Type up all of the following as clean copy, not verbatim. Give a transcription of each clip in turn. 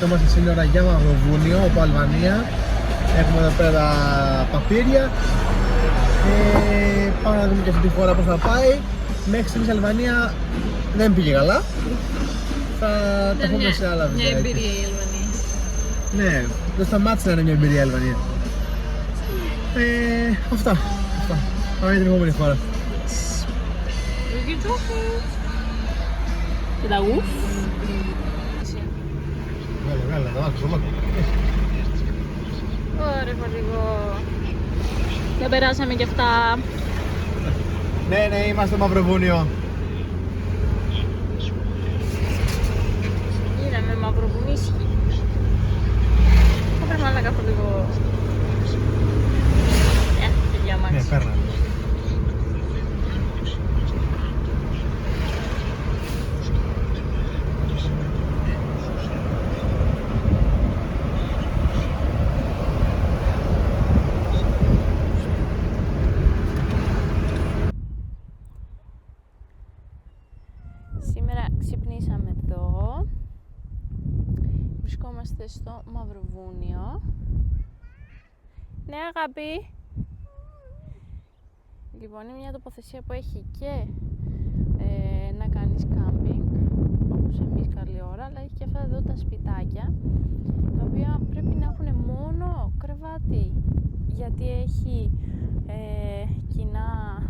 Είμαστε σύνορα για Μαυροβούνιο, από Αλβανία. Έχουμε εδώ πέρα παπήρια. Πάμε να δούμε και αυτή τη χώρα πώς θα πάει. Μέχρι στιγμής η Αλβανία δεν πήγε καλά. Θα τα πούμε σε άλλα βίντεο. Μια εμπειρία η Αλβανία. Ναι, δεν σταμάτησε να είναι μια εμπειρία η Αλβανία. Αυτά. Πάμε για την επόμενη χώρα. Και τα ουφ. Βγάλε, τα βάζω ολόκληρο. Ωραία, λίγο. Δεν περάσαμε κι αυτά. Ναι, είμαστε στο Μαυροβούνιο. Είδαμε μαυροβουνίσι. Θα πρέπει να κάνω λίγο. Παιδιά μάξι. Ναι, παίρναμε. Σήμερα ξυπνήσαμε εδώ. Βρισκόμαστε στο Μαυροβούνιο. Ναι, αγάπη. Λοιπόν, είναι μια τοποθεσία που έχει και να κάνεις κάμπινγκ, όπως εμείς καλή ώρα, αλλά έχει και αυτά εδώ τα σπιτάκια, τα οποία πρέπει να έχουν μόνο κρεβάτι, γιατί έχει κοινά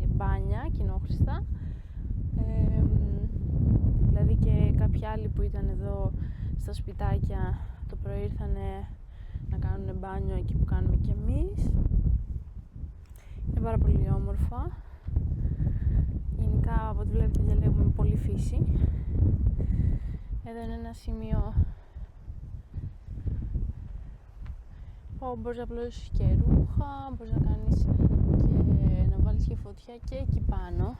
μπάνια, κοινόχρηστα. Δηλαδή και κάποιοι άλλοι που ήταν εδώ στα σπιτάκια το πρωί ήρθανε να κάνουν μπάνιο εκεί που κάνουμε και εμείς. Είναι πάρα πολύ όμορφα. Γενικά από ό,τι βλέπετε διαλέγουμε πολύ φύση. Εδώ είναι ένα σημείο που μπορείς να απλώσεις και ρούχα, μπορείς να κάνεις και να βάλεις και φωτιά και εκεί πάνω.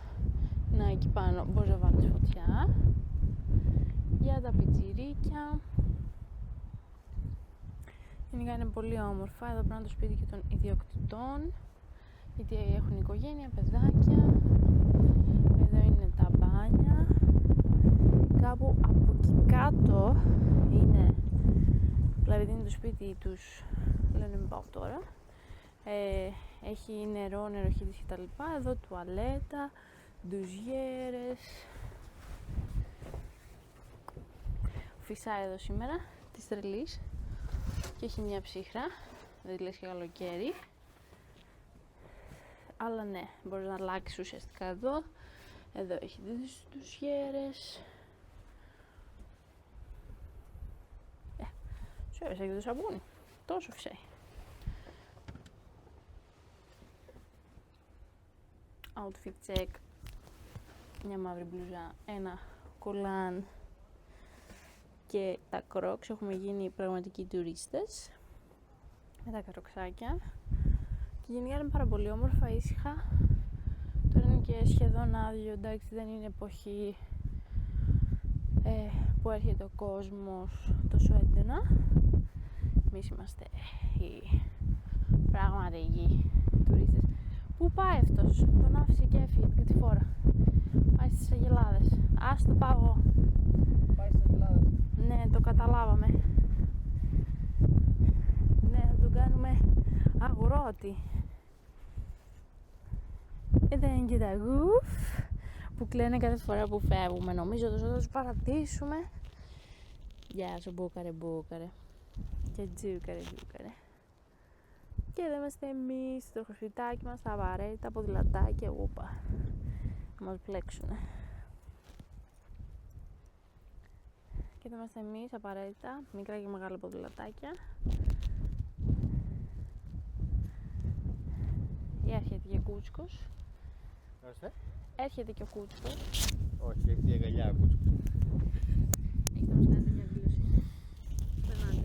Να, εκεί πάνω μπορείς να βάλεις φωτιά για τα πιτσιρίκια. Γενικά είναι πολύ όμορφα. Εδώ πέρα είναι το σπίτι και των ιδιοκτητών, γιατί έχουν οικογένεια, παιδάκια. Εδώ είναι τα μπάνια. Κάπου από εκεί κάτω είναι, δηλαδή είναι το σπίτι τους, λένε μην πάω τώρα. Έχει νερό, νεροχύτης και τα λοιπά. Εδώ τουαλέτα, ντουζιέρες. Φυσάει εδώ σήμερα της τρελής και έχει μια ψύχρα, δηλαδή λες και καλοκαίρι. Αλλά ναι, μπορείς να αλλάξεις ουσιαστικά εδώ. Εδώ έχει τις ντουζιέρες. Σου έβεσαι και το σαπούνι, τόσο φυσάει. Outfit check. Μια μαύρη μπλούζα, ένα κολάν και τα κρόξ. Έχουμε γίνει πραγματικοί τουρίστες με τα καροξάκια και γενικά είναι πάρα πολύ όμορφα, ήσυχα. Τώρα είναι και σχεδόν άδειο, εντάξει, δεν είναι εποχή που έρχεται ο κόσμος τόσο έντονα. Εμείς είμαστε οι πραγματικοί τουρίστες. Πού πάει αυτός, τον άφησε και έφυγε και τη φορά. Πάει στις Αγελάδες. Ας το πάω εγώ. Πάει στις Αγελάδες. Ναι, το καταλάβαμε. Ναι, θα τον κάνουμε αγρότη. Εδώ είναι και τα γουφ που κλαίνε κάθε φορά που φεύγουμε. Νομίζω ότι θα τους παρατήσουμε. Γεια σου μπούκαρε μπούκαρε. Και τζούκαρε τζούκαρε. Και εδώ είμαστε εμείς στο χωspitάκι μας, τα βαρέτα, ποδηλατάκια, ούπα. Να μας πλέξουνε. Και εδώ είμαστε εμείς, απαραίτητα, μικρά και μεγάλα ποδηλατάκια. Έρχεται και ο Κούτσκος. Έρχεται και ο Κούτσκος. Όχι, έχει τη αγκαλιά ο Κούτσκος. Έχετε να μας κάνετε μια δήλωση. Περνάτε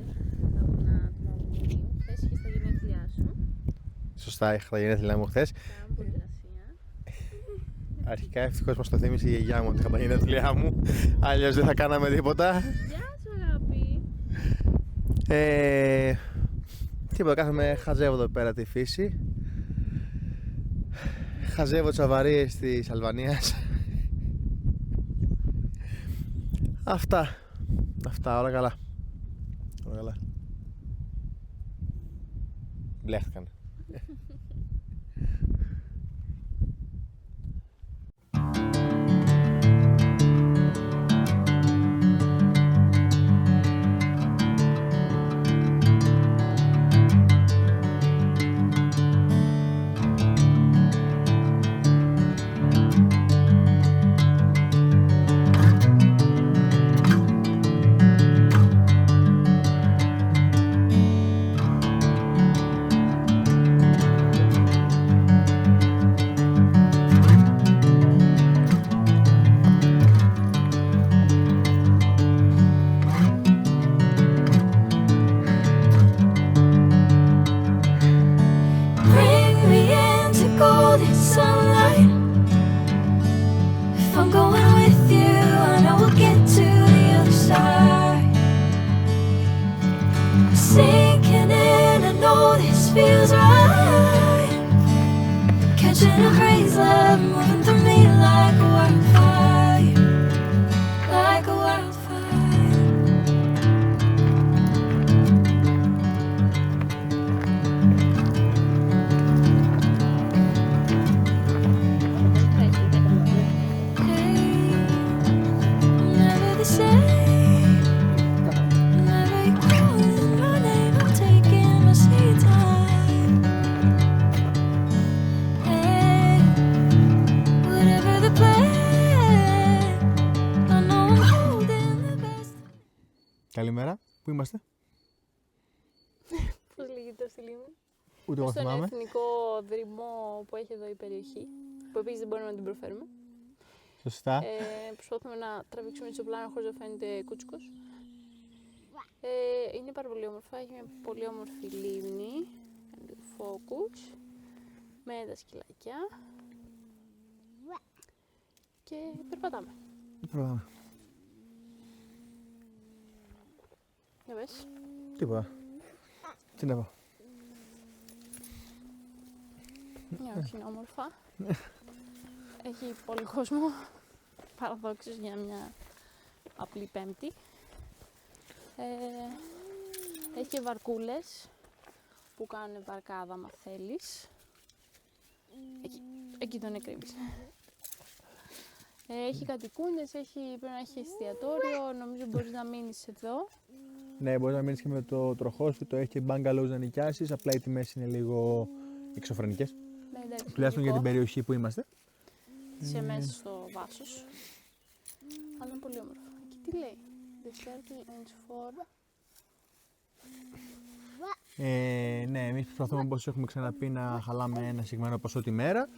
από ένα του Μαυροβουνίου. Χθες είχες τα γενέθλιά σου. Σωστά, είχα τα γενέθλιά μου χθες. Κάναμε πολυγρασία. Αρχικά ευτυχώς μας το θύμισε η γιαγιά μου ότι είχα τα γενέθλιά μου. Αλλιώς δεν θα κάναμε τίποτα. Γεια σου αγάπη. Τίποτα, κάθομαι, χαζεύω εδώ πέρα τη φύση. Χαζεύω τις αβαρίες της Αλβανίας. Αυτά όλα καλά. Τώρα καλά. Μπλέχτηκαν. Bring me into golden sunlight. If I'm going with you, I know we'll get to the other side. Sinking in, I know this feels right. Catching a breeze, love moving through me like a wildfire, like a wildfire. Never the same. Whenever you're calling my name, I'm taking my sweet time. Hey, whatever the plan, I know I'm holding the best. Καλημέρα, πού είμαστε? Πώς λέγεται το στυλί μου? Ούτε εγώ Στον θυμάμαι. εθνικό δρυμό που έχει εδώ η περιοχή, που επίσης δεν μπορούμε να την προφέρουμε. Σωστά. Προσπαθούμε να τραβήξουμε στο πλάνο χωρίς να φαίνεται κούτσικος. Είναι πάρα πολύ όμορφα, έχει μια πολύ όμορφη λίμνη, κάνει λίγο focus, με τα σκυλάκια και περπατάμε. Προχωράμε. Για πες. Τίποτα. Τι να πω. Όχι, είναι όμορφα. Έχει πολύ κόσμο, παραδόξως για μια απλή Πέμπτη. Έχει και βαρκούλες που κάνουν βαρκάδα άμα θέλεις. Εκεί τον έκρυβες. Έχει κατοικούντες, πρέπει να έχει εστιατόριο, νομίζω μπορείς να μείνεις εδώ. Ναι, μπορείς να μείνεις και με το τροχόσφυτο, έχει και bungalows να νοικιάσεις, απλά οι τιμές είναι λίγο εξωφρενικές. Ναι, εντάξει, Τουλάχιστον για την λογικό. περιοχή που είμαστε. Είσαι μέσα στο Βάσος. Αλλά είναι πολύ όμορφο. Και τι λέει. The circle ends for... Ναι, εμείς προσπαθούμε, όπως έχουμε ξαναπεί, να χαλάμε ένα συγκεκριμένο ποσό τη μέρα.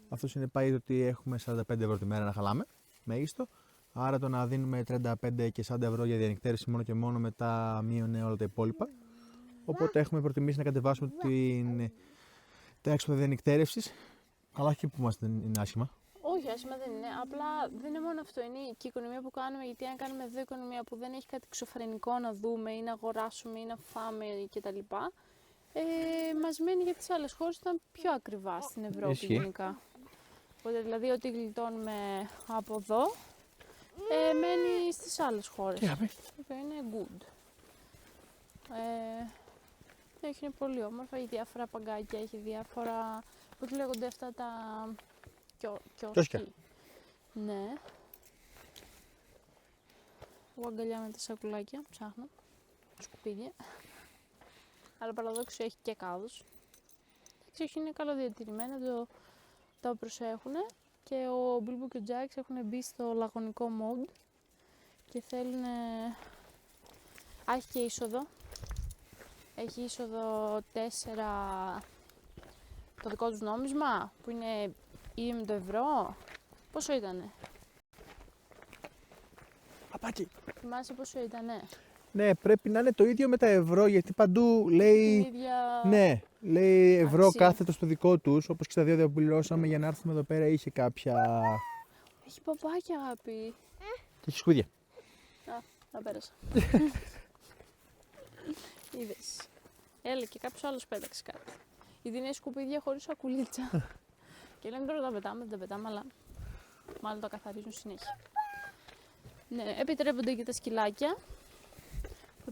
Αυτό συνεπάγεται ότι έχουμε 45 ευρώ τη μέρα να χαλάμε, μέγιστο. Άρα το να δίνουμε 35 και 40 ευρώ για διανυκτέρευση μόνο και μόνο μετά μείωνε όλα τα υπόλοιπα. Οπότε έχουμε προτιμήσει να κατεβάσουμε τα έξοδα διανυκτέρευσης. Αλλά όχι που είμαστε είναι άσχημα. Όχι, άσχημα δεν είναι. Απλά δεν είναι μόνο αυτό. Είναι και η οικονομία που κάνουμε. Γιατί αν κάνουμε εδώ οικονομία που δεν έχει κάτι εξωφρενικό να δούμε ή να αγοράσουμε ή να φάμε κτλ. Μας μένει για τις άλλες χώρες ήταν πιο ακριβά στην Ευρώπη γενικά. Οπότε δηλαδή ό,τι γλιτώνουμε από εδώ μένει στις άλλες χώρες. Αυτό είναι good. Έχει είναι πολύ όμορφα, έχει διάφορα παγκάκια, έχει διάφορα, πώς λέγονται αυτά τα κιόσκια. Ναι. Εγώ αγκαλιά με τα σακουλάκια, ψάχνω, σκουπίδια. Αλλά παραδόξου έχει και κάδους. Εντάξει, είναι καλοδιατηρημένα, το προσέχουν και ο Μπίλμπο και ο Τζάκης έχουν μπει στο λαγωνικό mode και θέλουν... έχει και είσοδο. Έχει είσοδο 4 το δικό τους νόμισμα που είναι ή με το ευρώ. Πόσο ήτανε? Απάκι. Θυμάσαι πόσο ήτανε? Ναι, πρέπει να είναι το ίδιο με τα ευρώ γιατί παντού λέει. Την ίδια... Ναι, λέει ευρώ αξία. κάθετο στο δικό τους. Όπως και στα δύο που πληρώσαμε για να έρθουμε εδώ πέρα είχε κάποια. Έχει παπάκια, αγάπη. Και έχει σκούδια. Να πέρασα. Είδες. Έλα και κάποιος άλλος πέταξε κάτι. Γιατί είναι σκουπίδια χωρίς σακουλίτσα. Και λέμε τώρα τα πετάμε, δεν τα πετάμε, αλλά μάλλον τα καθαρίζουν συνέχεια. Ναι, επιτρέπονται και τα σκυλάκια.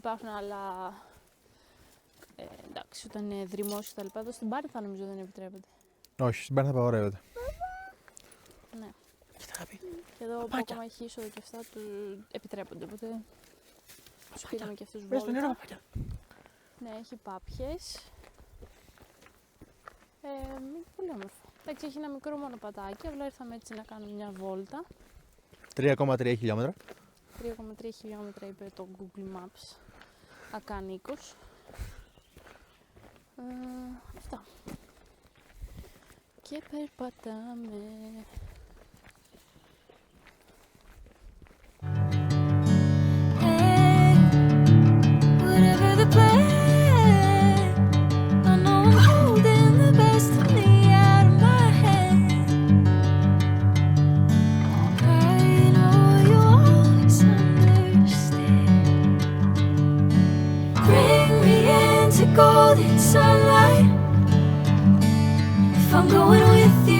υπάρχουν άλλα. Εντάξει, όταν είναι δρυμός και τα λοιπά, εδώ στην Πάρνηθα νομίζω δεν επιτρέπεται. Όχι, στην Πάρνηθα απαγορεύεται. Ναι. Κοίτα, αγάπη. Και εδώ που ακόμα έχει είσοδο και αυτά του επιτρέπονται. Οπότε τους πήραμε και αυτούς Πες το νερό, βόλτα. παπάκια. Ναι, έχει πάπιες. Είναι πολύ όμορφο. Εντάξει, έχει ένα μικρό μονοπατάκι, απλά ήρθαμε έτσι να κάνουμε μια βόλτα. 3,3 χιλιόμετρα. 3,3 χιλιόμετρα είπε το Google Maps. Ακανίκως. Αυτά. Και περπατάμε. Hey, whatever the plan, I know I'm holding the best of me out of my hand. I know you always understand. Bring me into golden sunlight. If I'm going with you,